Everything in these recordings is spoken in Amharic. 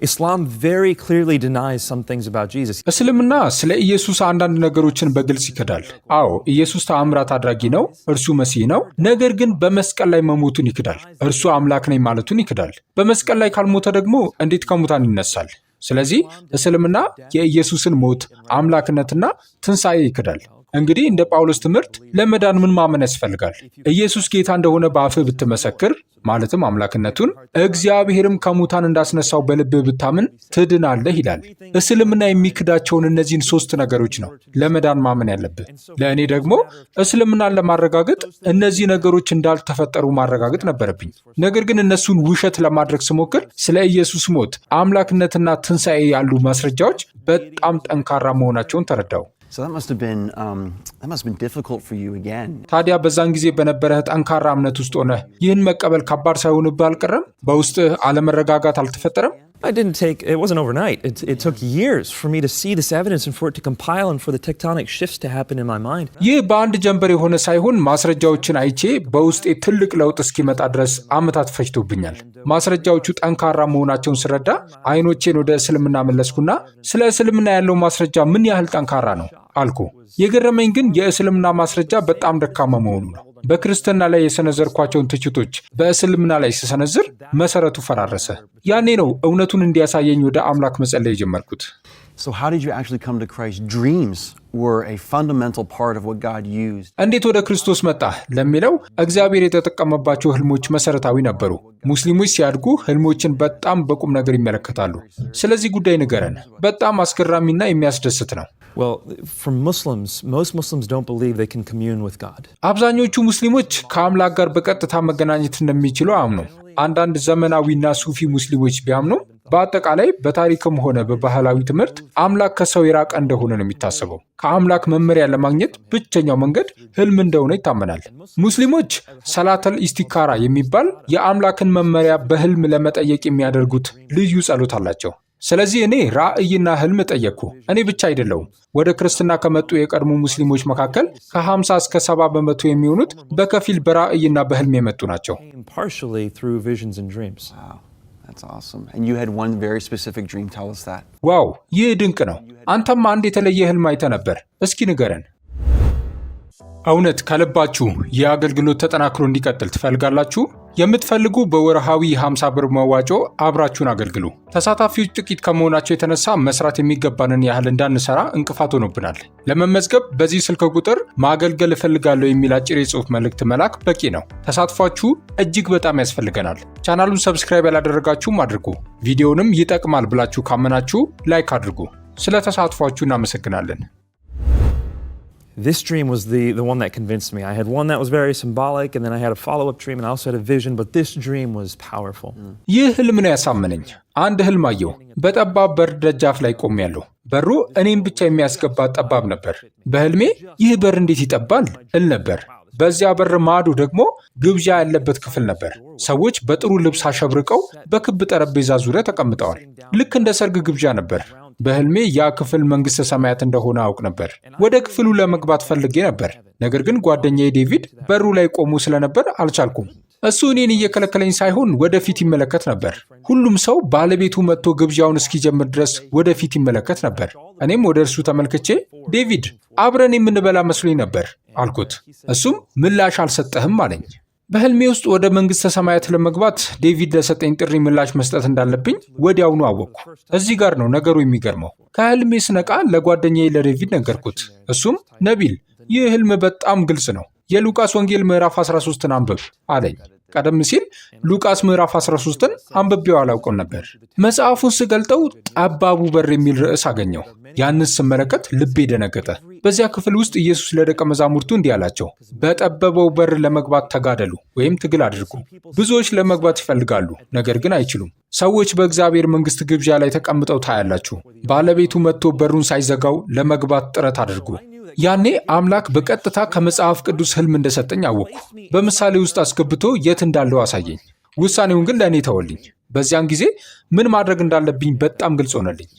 Islam very clearly denies some things about Jesus. እስልምና ስለ ኢየሱስ አንዳንድ ነገሮችን በግልጽ ይክዳል። አዎ ኢየሱስ ተአምራት አድራጊ ነው፣ እርሱ መሲህ ነው። ነገር ግን በመስቀል ላይ መሞቱን ይክዳል። እርሱ አምላክ ነኝ ማለቱን ይክዳል። በመስቀል ላይ ካልሞተ ደግሞ እንዴት ከሙታን ይነሳል? ስለዚህ እስልምና የኢየሱስን ሞት፣ አምላክነትና ትንሣኤ ይክዳል። እንግዲህ እንደ ጳውሎስ ትምህርት ለመዳን ምን ማመን ያስፈልጋል? ኢየሱስ ጌታ እንደሆነ በአፍህ ብትመሰክር ማለትም አምላክነቱን እግዚአብሔርም ከሙታን እንዳስነሳው በልብህ ብታምን ትድናለህ ይላል። እስልምና የሚክዳቸውን እነዚህን 3 ነገሮች ነው ለመዳን ማመን ያለብህ። ለእኔ ደግሞ እስልምናን ለማረጋገጥ እነዚህ ነገሮች እንዳልተፈጠሩ ማረጋገጥ ነበረብኝ። ነገር ግን እነሱን ውሸት ለማድረግ ስሞክር ስለ ኢየሱስ ሞት፣ አምላክነትና ትንሣኤ ያሉ ማስረጃዎች በጣም ጠንካራ መሆናቸውን ተረዳው። So that must have been difficult for you again. ታዲያ በዛን ጊዜ በነበረህ ጠንካራ እምነት ውስጥ ሆነህ ይህን መቀበል ከባድ ሳይሆንብህ አልቀረም? በውስጥህ አለመረጋጋት አልተፈጠረም? It wasn't overnight. It took years for me to see this evidence and for it to compile and for the tectonic shifts to happen in my mind. ይህ በአንድ ጀንበር የሆነ ሳይሆን ማስረጃዎችን አይቼ በውስጤ ትልቅ ለውጥ እስኪመጣ ድረስ ዓመታት ፈጅቶብኛል። ማስረጃዎቹ ጠንካራ መሆናቸውን ስረዳ አይኖቼን ወደ እስልምና መለስኩና ስለ እስልምና ያለው ማስረጃ ምን ያህል ጠንካራ ነው አልኩ። የገረመኝ ግን የእስልምና ማስረጃ በጣም ደካማ መሆኑ ነው። በክርስትና ላይ የሰነዘርኳቸውን ትችቶች በእስልምና ላይ ስሰነዝር መሰረቱ ፈራረሰ። ያኔ ነው እውነቱን እንዲያሳየኝ ወደ አምላክ መጸለይ የጀመርኩት። So how did you actually come to Christ? Dreams were a fundamental part of what God used. እንዴት ወደ ክርስቶስ መጣህ ለሚለው እግዚአብሔር የተጠቀመባቸው ህልሞች መሰረታዊ ነበሩ። ሙስሊሞች ሲያድጉ ህልሞችን በጣም በቁም ነገር ይመለከታሉ። ስለዚህ ጉዳይ ንገረን። በጣም አስገራሚና የሚያስደስት ነው። Well, for Muslims, most Muslims don't believe they can commune with God. አብዛኞቹ ሙስሊሞች ከአምላክ ጋር በቀጥታ መገናኘት እንደሚችሉ አያምኑም። አንዳንድ ዘመናዊና ሱፊ ሙስሊሞች ቢያምኑም በአጠቃላይ በታሪክም ሆነ በባህላዊ ትምህርት አምላክ ከሰው የራቀ እንደሆነ ነው የሚታሰበው። ከአምላክ መመሪያ ለማግኘት ብቸኛው መንገድ ህልም እንደሆነ ይታመናል። ሙስሊሞች ሰላተል ኢስቲካራ የሚባል የአምላክን መመሪያ በህልም ለመጠየቅ የሚያደርጉት ልዩ ጸሎት አላቸው። ስለዚህ እኔ ራእይና ህልም ጠየቅኩ። እኔ ብቻ አይደለሁም። ወደ ክርስትና ከመጡ የቀድሞ ሙስሊሞች መካከል ከ50 እስከ 70 በመቶ የሚሆኑት በከፊል በራእይና በህልም የመጡ ናቸው። Partially through visions and dreams. Wow, that's awesome. And you had one very specific dream. Tell us that. ዋው፣ ይህ ድንቅ ነው። አንተም አንድ የተለየ ህልም አይተህ ነበር። እስኪ ንገረን። እውነት ከልባችሁ የአገልግሎት ተጠናክሮ እንዲቀጥል ትፈልጋላችሁ? የምትፈልጉ በወርሃዊ 50 ብር መዋጮ አብራችሁን አገልግሉ። ተሳታፊዎች ጥቂት ከመሆናቸው የተነሳ መስራት የሚገባንን ያህል እንዳንሰራ እንቅፋት ሆኖብናል። ለመመዝገብ በዚህ ስልክ ቁጥር ማገልገል እፈልጋለሁ የሚል አጭር የጽሑፍ መልእክት መላክ በቂ ነው። ተሳትፏችሁ እጅግ በጣም ያስፈልገናል። ቻናሉን ሰብስክራይብ ያላደረጋችሁም አድርጉ። ቪዲዮንም ይጠቅማል ብላችሁ ካመናችሁ ላይክ አድርጉ። ስለ ተሳትፏችሁ እናመሰግናለን። This dream was the one that convinced me. I had one that was very symbolic, and then I had a follow-up dream, and I also had a vision, but this dream was powerful. ይህ ህልም ነው ያሳመነኝ። አንድ ህልም አየሁ። በጠባብ በር ደጃፍ ላይ ቆሜያለሁ። በሩ እኔም ብቻ የሚያስገባ ጠባብ ነበር። በህልሜ ይህ በር እንዴት ይጠባል እል ነበር። በዚያ በር ማዶ ደግሞ ግብዣ ያለበት ክፍል ነበር። ሰዎች በጥሩ ልብስ አሸብርቀው በክብ ጠረጴዛ ዙሪያ ተቀምጠዋል። ልክ እንደ ሰርግ ግብዣ ነበር። በህልሜ ያ ክፍል መንግሥተ ሰማያት እንደሆነ አውቅ ነበር። ወደ ክፍሉ ለመግባት ፈልጌ ነበር። ነገር ግን ጓደኛዬ ዴቪድ በሩ ላይ ቆሞ ስለነበር አልቻልኩም። እሱ እኔን እየከለከለኝ ሳይሆን ወደፊት ይመለከት ነበር። ሁሉም ሰው ባለቤቱ መጥቶ ግብዣውን እስኪጀምር ድረስ ወደፊት ይመለከት ነበር። እኔም ወደ እርሱ ተመልክቼ ዴቪድ አብረን የምንበላ መስሎኝ ነበር አልኩት። እሱም ምላሽ አልሰጠህም አለኝ። በህልሜ ውስጥ ወደ መንግሥተ ሰማያት ለመግባት ዴቪድ ለሰጠኝ ጥሪ ምላሽ መስጠት እንዳለብኝ ወዲያውኑ አወቅኩ። እዚህ ጋር ነው ነገሩ የሚገርመው። ከህልሜ ስነቃ ለጓደኛዬ ለዴቪድ ነገርኩት። እሱም ነቢል፣ ይህ ህልም በጣም ግልጽ ነው። የሉቃስ ወንጌል ምዕራፍ 13ን አንብብ አለኝ። ቀደም ሲል ሉቃስ ምዕራፍ 13ን አንብቤው አላውቅም ነበር። መጽሐፉን ስገልጠው ጠባቡ በር የሚል ርዕስ አገኘው። ያንን ስመለከት ልቤ ደነገጠ። በዚያ ክፍል ውስጥ ኢየሱስ ለደቀ መዛሙርቱ እንዲህ አላቸው፣ በጠበበው በር ለመግባት ተጋደሉ ወይም ትግል አድርጉ። ብዙዎች ለመግባት ይፈልጋሉ፣ ነገር ግን አይችሉም። ሰዎች በእግዚአብሔር መንግሥት ግብዣ ላይ ተቀምጠው ታያላችሁ። ባለቤቱ መጥቶ በሩን ሳይዘጋው ለመግባት ጥረት አድርጉ። ያኔ አምላክ በቀጥታ ከመጽሐፍ ቅዱስ ህልም እንደሰጠኝ አወቅኩ። በምሳሌ ውስጥ አስገብቶ የት እንዳለው አሳየኝ። ውሳኔውን ግን ለእኔ ተወልኝ። በዚያን ጊዜ ምን ማድረግ እንዳለብኝ በጣም ግልጽ ሆነልኝ።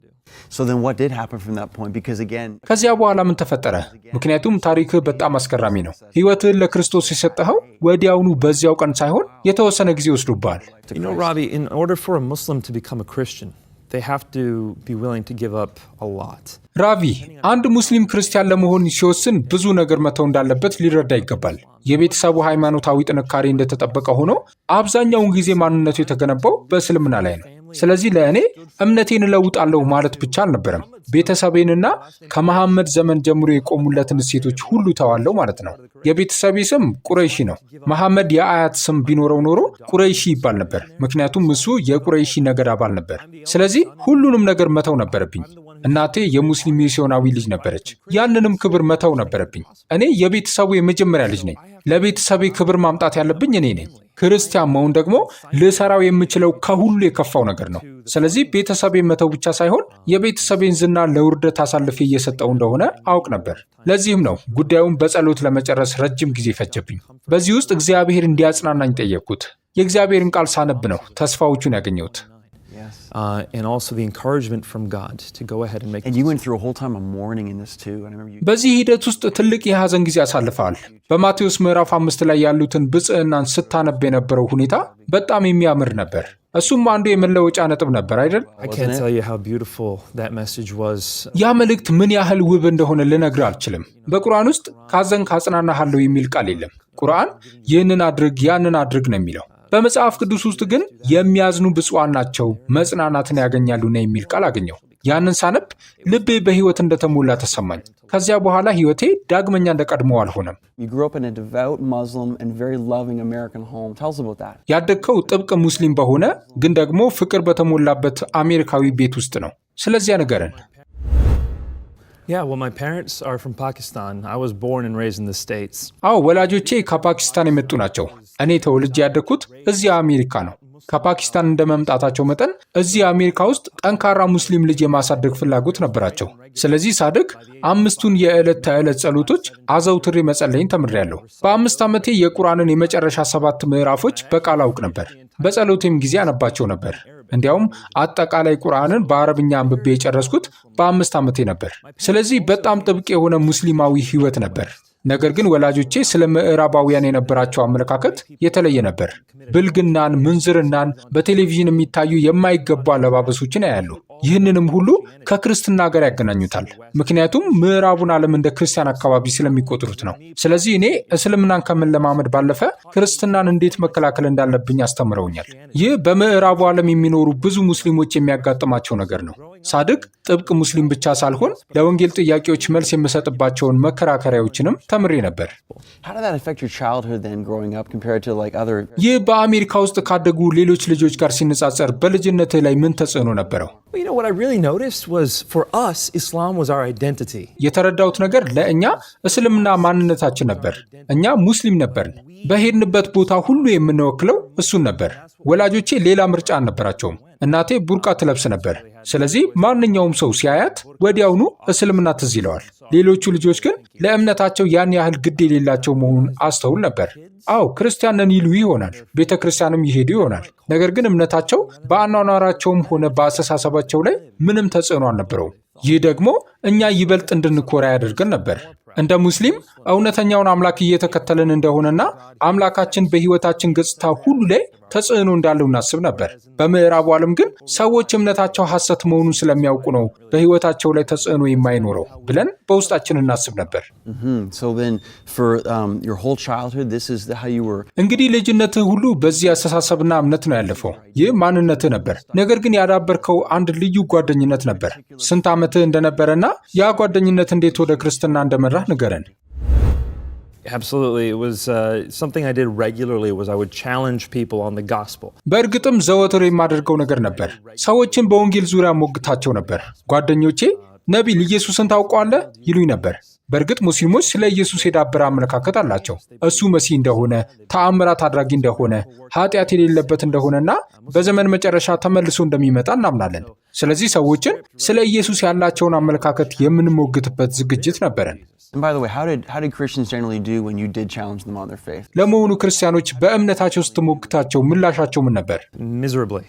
ከዚያ በኋላ ምን ተፈጠረ? ምክንያቱም ታሪክህ በጣም አስገራሚ ነው። ሕይወትህን ለክርስቶስ የሰጠኸው ወዲያውኑ በዚያው ቀን ሳይሆን የተወሰነ ጊዜ ወስዶብሃል። You know, Robbie, in order for a Muslim to become a Christian, they have to be willing to give up a lot. ራቪ አንድ ሙስሊም ክርስቲያን ለመሆን ሲወስን ብዙ ነገር መተው እንዳለበት ሊረዳ ይገባል። የቤተሰቡ ሃይማኖታዊ ጥንካሬ እንደተጠበቀ ሆኖ አብዛኛውን ጊዜ ማንነቱ የተገነባው በእስልምና ላይ ነው። ስለዚህ ለእኔ እምነቴን እለውጣለሁ ማለት ብቻ አልነበረም። ቤተሰቤንና ከመሐመድ ዘመን ጀምሮ የቆሙለትን እሴቶች ሁሉ ተዋለው ማለት ነው። የቤተሰቤ ስም ቁረይሺ ነው። መሐመድ የአያት ስም ቢኖረው ኖሮ ቁረይሺ ይባል ነበር፣ ምክንያቱም እሱ የቁረይሺ ነገድ አባል ነበር። ስለዚህ ሁሉንም ነገር መተው ነበረብኝ። እናቴ የሙስሊም ሚስዮናዊ ልጅ ነበረች። ያንንም ክብር መተው ነበረብኝ። እኔ የቤተሰቡ የመጀመሪያ ልጅ ነኝ። ለቤተሰቤ ክብር ማምጣት ያለብኝ እኔ ነኝ። ክርስቲያን መሆን ደግሞ ልሰራው የምችለው ከሁሉ የከፋው ነገር ነው። ስለዚህ ቤተሰቤን መተው ብቻ ሳይሆን የቤተሰቤን ዝና ለውርደት አሳልፌ እየሰጠው እንደሆነ አውቅ ነበር። ለዚህም ነው ጉዳዩን በጸሎት ለመጨረስ ረጅም ጊዜ ፈጀብኝ። በዚህ ውስጥ እግዚአብሔር እንዲያጽናናኝ ጠየቅኩት። የእግዚአብሔርን ቃል ሳነብ ነው ተስፋዎቹን ያገኘሁት። And also the encouragement from God to go ahead and make. And you went through a whole time of mourning in this too. And I remember you. በዚህ ሂደት ውስጥ ትልቅ የሐዘን ጊዜ አሳልፈዋል። በማቴዎስ ምዕራፍ 5 ላይ ያሉትን ብጽዕናን ስታነብ የነበረው ሁኔታ በጣም የሚያምር ነበር። እሱም አንዱ የመለወጫ ነጥብ ነበር አይደል? I can't tell you how beautiful that message was. ያ መልእክት ምን ያህል ውብ እንደሆነ ልነግርህ አልችልም። በቁርአን ውስጥ ካዘንክ አጽናናሃለሁ የሚል ቃል የለም። ቁርአን ይህንን አድርግ ያንን አድርግ ነው የሚለው። በመጽሐፍ ቅዱስ ውስጥ ግን የሚያዝኑ ብፁዓን ናቸው መጽናናትን ያገኛሉና የሚል ቃል አገኘው። ያንን ሳነብ ልቤ በህይወት እንደተሞላ ተሰማኝ። ከዚያ በኋላ ህይወቴ ዳግመኛ እንደቀድሞው አልሆነም። You grew up in a devout Muslim and very loving American home. Tell us about that. ያደግከው ጥብቅ ሙስሊም በሆነ ግን ደግሞ ፍቅር በተሞላበት አሜሪካዊ ቤት ውስጥ ነው። ስለዚያ ንገረን። Yeah, well, my parents are from Pakistan. I was born and raised in the States. አዎ ወላጆቼ ከፓኪስታን የመጡ ናቸው። እኔ ተወልጄ ያደግኩት እዚህ አሜሪካ ነው። ከፓኪስታን እንደመምጣታቸው መጠን እዚህ አሜሪካ ውስጥ ጠንካራ ሙስሊም ልጅ የማሳደግ ፍላጎት ነበራቸው። ስለዚህ ሳድግ 5ቱን የዕለት ተዕለት ጸሎቶች አዘውትሬ መጸለይን ተምሬያለሁ። በ5 ዓመቴ የቁርአንን የመጨረሻ 7 ምዕራፎች በቃል አውቅ ነበር። በጸሎቴም ጊዜ አነባቸው ነበር። እንዲያውም አጠቃላይ ቁርአንን በአረብኛ አንብቤ የጨረስኩት በ5 ዓመቴ ነበር። ስለዚህ በጣም ጥብቅ የሆነ ሙስሊማዊ ህይወት ነበር። ነገር ግን ወላጆቼ ስለ ምዕራባውያን የነበራቸው አመለካከት የተለየ ነበር። ብልግናን፣ ምንዝርናን፣ በቴሌቪዥን የሚታዩ የማይገቡ አለባበሶችን ያያሉ። ይህንንም ሁሉ ከክርስትና ጋር ያገናኙታል። ምክንያቱም ምዕራቡን ዓለም እንደ ክርስቲያን አካባቢ ስለሚቆጥሩት ነው። ስለዚህ እኔ እስልምናን ከመለማመድ ባለፈ ክርስትናን እንዴት መከላከል እንዳለብኝ አስተምረውኛል። ይህ በምዕራቡ ዓለም የሚኖሩ ብዙ ሙስሊሞች የሚያጋጥማቸው ነገር ነው። ሳድግ ጥብቅ ሙስሊም ብቻ ሳልሆን ለወንጌል ጥያቄዎች መልስ የምሰጥባቸውን መከራከሪያዎችንም ተምሬ ነበር። How did that affect your childhood then growing up compared to like other? ይህ በአሜሪካ ውስጥ ካደጉ ሌሎች ልጆች ጋር ሲነጻጸር በልጅነትህ ላይ ምን ተጽዕኖ ነበረው? Well, you know what I really noticed was for us, Islam was our identity. የተረዳሁት ነገር ለእኛ እስልምና ማንነታችን ነበር። እኛ ሙስሊም ነበርን። በሄድንበት ቦታ ሁሉ የምንወክለው እሱን ነበር። ወላጆቼ ሌላ ምርጫ አልነበራቸውም። እናቴ ቡርቃ ትለብስ ነበር። ስለዚህ ማንኛውም ሰው ሲያያት ወዲያውኑ እስልምና ትዝ ይለዋል። ሌሎቹ ልጆች ግን ለእምነታቸው ያን ያህል ግድ የሌላቸው መሆኑን አስተውል ነበር። አዎ ክርስቲያን ነን ይሉ ይሆናል፣ ቤተ ክርስቲያንም ይሄዱ ይሆናል። ነገር ግን እምነታቸው በአኗኗራቸውም ሆነ በአስተሳሰባቸው ላይ ምንም ተጽዕኖ አልነበረውም። ይህ ደግሞ እኛ ይበልጥ እንድንኮራ ያደርገን ነበር። እንደ ሙስሊም እውነተኛውን አምላክ እየተከተልን እንደሆነና አምላካችን በሕይወታችን ገጽታ ሁሉ ላይ ተጽዕኖ እንዳለው እናስብ ነበር። በምዕራቡ ዓለም ግን ሰዎች እምነታቸው ሐሰት መሆኑን ስለሚያውቁ ነው በሕይወታቸው ላይ ተጽዕኖ የማይኖረው ብለን በውስጣችን እናስብ ነበር። So then for your whole childhood, this is how you were. እንግዲህ ልጅነትህ ሁሉ በዚህ አስተሳሰብና እምነት ነው ያለፈው። ይህ ማንነትህ ነበር። ነገር ግን ያዳበርከው አንድ ልዩ ጓደኝነት ነበር። ስንት ዓመትህ እንደነበረና ያ ጓደኝነት እንዴት ወደ ክርስትና እንደመራህ ንገረን። Absolutely. It was something I did regularly was I would challenge people on the gospel. በእርግጥም ዘወትር የማደርገው ነገር ነበር። ሰዎችን በወንጌል ዙሪያ ሞግታቸው ነበር። ጓደኞቼ ነቢል ኢየሱስን ታውቀዋለህ ይሉኝ ነበር። በእርግጥ ሙስሊሞች ስለ ኢየሱስ የዳበረ አመለካከት አላቸው። እሱ መሲህ እንደሆነ፣ ተአምራት አድራጊ እንደሆነ፣ ኃጢአት የሌለበት እንደሆነና በዘመን መጨረሻ ተመልሶ እንደሚመጣ እናምናለን። ስለዚህ ሰዎችን ስለ ኢየሱስ ያላቸውን አመለካከት የምንሞግትበት ዝግጅት ነበረን። And by the way, how did Christians generally do when you did challenge them on their faith? ለመሆኑ ክርስቲያኖች በእምነታቸው ስትሞግታቸው ምላሻቸው ምን ነበር? Miserably.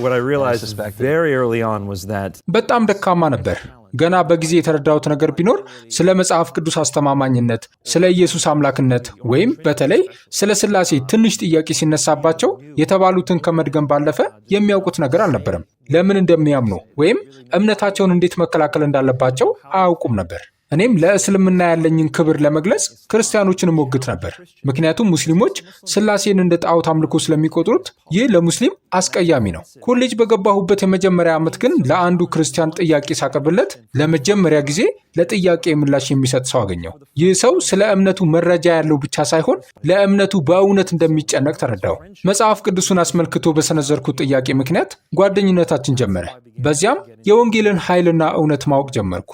What I realized very early on was that በጣም ደካማ ነበር። ገና በጊዜ የተረዳሁት ነገር ቢኖር ስለ መጽሐፍ ቅዱስ አስተማማኝነት፣ ስለ ኢየሱስ አምላክነት ወይም በተለይ ስለ ሥላሴ ትንሽ ጥያቄ ሲነሳባቸው የተባሉትን ከመድገም ባለፈ የሚያውቁት ነገር አልነበረም። ለምን እንደሚያምኑ ወይም እምነታቸውን እንዴት መከላከል እንዳለባቸው አያውቁም ነበር። እኔም ለእስልምና ያለኝን ክብር ለመግለጽ ክርስቲያኖችን እሞግት ነበር። ምክንያቱም ሙስሊሞች ስላሴን እንደ ጣዖት አምልኮ ስለሚቆጥሩት ይህ ለሙስሊም አስቀያሚ ነው። ኮሌጅ በገባሁበት የመጀመሪያ ዓመት ግን ለአንዱ ክርስቲያን ጥያቄ ሳቀርብለት ለመጀመሪያ ጊዜ ለጥያቄ ምላሽ የሚሰጥ ሰው አገኘው። ይህ ሰው ስለ እምነቱ መረጃ ያለው ብቻ ሳይሆን ለእምነቱ በእውነት እንደሚጨነቅ ተረዳው። መጽሐፍ ቅዱስን አስመልክቶ በሰነዘርኩት ጥያቄ ምክንያት ጓደኝነታችን ጀመረ። በዚያም የወንጌልን ኃይልና እውነት ማወቅ ጀመርኩ።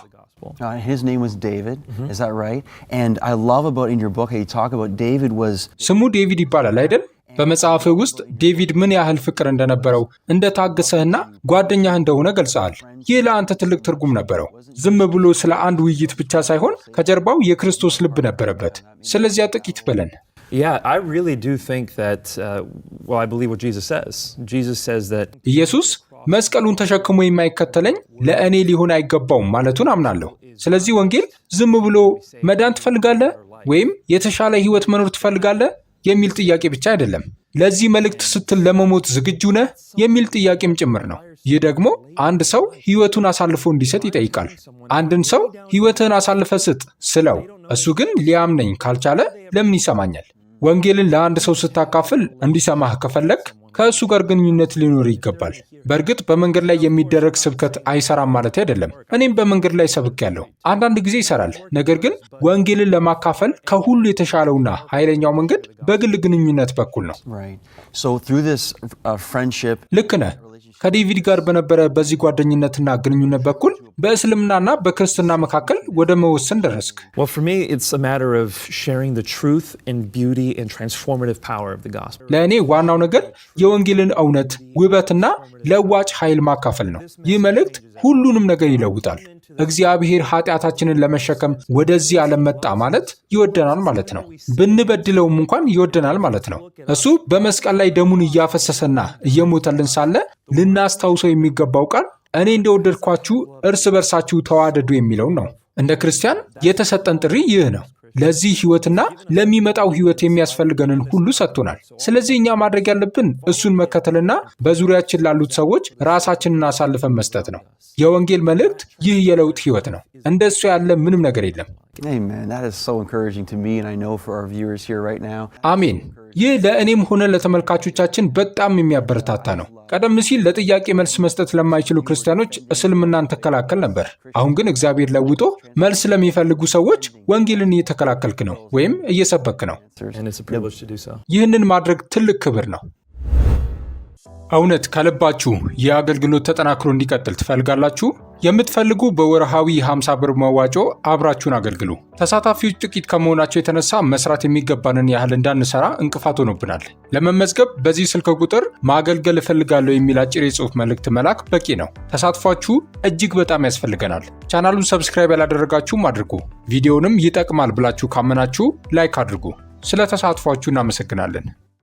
His name was David, is that right? And I love about in your book how you talk about David was... ስሙ ዴቪድ ይባላል አይደል? በመጽሐፍህ ውስጥ ዴቪድ ምን ያህል ፍቅር እንደነበረው እንደታገሰህና ጓደኛህ እንደሆነ ገልጸሃል። ይህ ለአንተ ትልቅ ትርጉም ነበረው። ዝም ብሎ ስለ አንድ ውይይት ብቻ ሳይሆን ከጀርባው የክርስቶስ ልብ ነበረበት። ስለዚያ ጥቂት በለን። Yeah, I really do think that, I believe what Jesus says. Jesus says that... ኢየሱስ መስቀሉን ተሸክሞ የማይከተለኝ ለእኔ ሊሆን አይገባውም ማለቱን አምናለሁ። ስለዚህ ወንጌል ዝም ብሎ መዳን ትፈልጋለህ ወይም የተሻለ ሕይወት መኖር ትፈልጋለህ የሚል ጥያቄ ብቻ አይደለም። ለዚህ መልእክት ስትል ለመሞት ዝግጁ ነህ የሚል ጥያቄም ጭምር ነው። ይህ ደግሞ አንድ ሰው ሕይወቱን አሳልፎ እንዲሰጥ ይጠይቃል። አንድን ሰው ሕይወትህን አሳልፈ ስጥ ስለው እሱ ግን ሊያምነኝ ካልቻለ ለምን ይሰማኛል? ወንጌልን ለአንድ ሰው ስታካፍል እንዲሰማህ ከፈለግ ከእሱ ጋር ግንኙነት ሊኖር ይገባል። በእርግጥ በመንገድ ላይ የሚደረግ ስብከት አይሰራም ማለት አይደለም። እኔም በመንገድ ላይ ሰብኬያለሁ። አንዳንድ ጊዜ ይሰራል። ነገር ግን ወንጌልን ለማካፈል ከሁሉ የተሻለውና ኃይለኛው መንገድ በግል ግንኙነት በኩል ነው። ልክ ነህ። ከዴቪድ ጋር በነበረ በዚህ ጓደኝነትና ግንኙነት በኩል በእስልምናና በክርስትና መካከል ወደ መወሰን ደረስክ? Well, for me, it's a matter of sharing the truth and beauty and transformative power of the gospel. ለእኔ ዋናው ነገር የወንጌልን እውነት፣ ውበትና ለዋጭ ኃይል ማካፈል ነው። ይህ መልእክት ሁሉንም ነገር ይለውጣል። እግዚአብሔር ኃጢአታችንን ለመሸከም ወደዚህ ዓለም መጣ ማለት ይወደናል ማለት ነው። ብንበድለውም እንኳን ይወደናል ማለት ነው። እሱ በመስቀል ላይ ደሙን እያፈሰሰና እየሞተልን ሳለ ልናስታውሰው የሚገባው ቃል እኔ እንደወደድኳችሁ እርስ በርሳችሁ ተዋደዱ የሚለው ነው። እንደ ክርስቲያን የተሰጠን ጥሪ ይህ ነው። ለዚህ ሕይወትና ለሚመጣው ሕይወት የሚያስፈልገንን ሁሉ ሰጥቶናል። ስለዚህ እኛ ማድረግ ያለብን እሱን መከተልና በዙሪያችን ላሉት ሰዎች ራሳችንን አሳልፈን መስጠት ነው። የወንጌል መልእክት ይህ የለውጥ ሕይወት ነው። እንደሱ ያለ ምንም ነገር የለም። አሜን። ይህ ለእኔም ሆነ ለተመልካቾቻችን በጣም የሚያበረታታ ነው። ቀደም ሲል ለጥያቄ መልስ መስጠት ለማይችሉ ክርስቲያኖች እስልምናን ተከላከል ነበር። አሁን ግን እግዚአብሔር ለውጦ መልስ ለሚፈልጉ ሰዎች ወንጌልን እየተከላከልክ ነው ወይም እየሰበክ ነው። ይህንን ማድረግ ትልቅ ክብር ነው። እውነት ከልባችሁ ይህ አገልግሎት ተጠናክሮ እንዲቀጥል ትፈልጋላችሁ? የምትፈልጉ በወርሃዊ 50 ብር መዋጮ አብራችሁን አገልግሉ። ተሳታፊዎች ጥቂት ከመሆናቸው የተነሳ መስራት የሚገባንን ያህል እንዳንሰራ እንቅፋት ሆኖብናል። ለመመዝገብ በዚህ ስልክ ቁጥር ማገልገል እፈልጋለሁ የሚል አጭር የጽሑፍ መልእክት መላክ በቂ ነው። ተሳትፏችሁ እጅግ በጣም ያስፈልገናል። ቻናሉን ሰብስክራይብ ያላደረጋችሁም አድርጉ። ቪዲዮውንም ይጠቅማል ብላችሁ ካመናችሁ ላይክ አድርጉ። ስለ ተሳትፏችሁ እናመሰግናለን።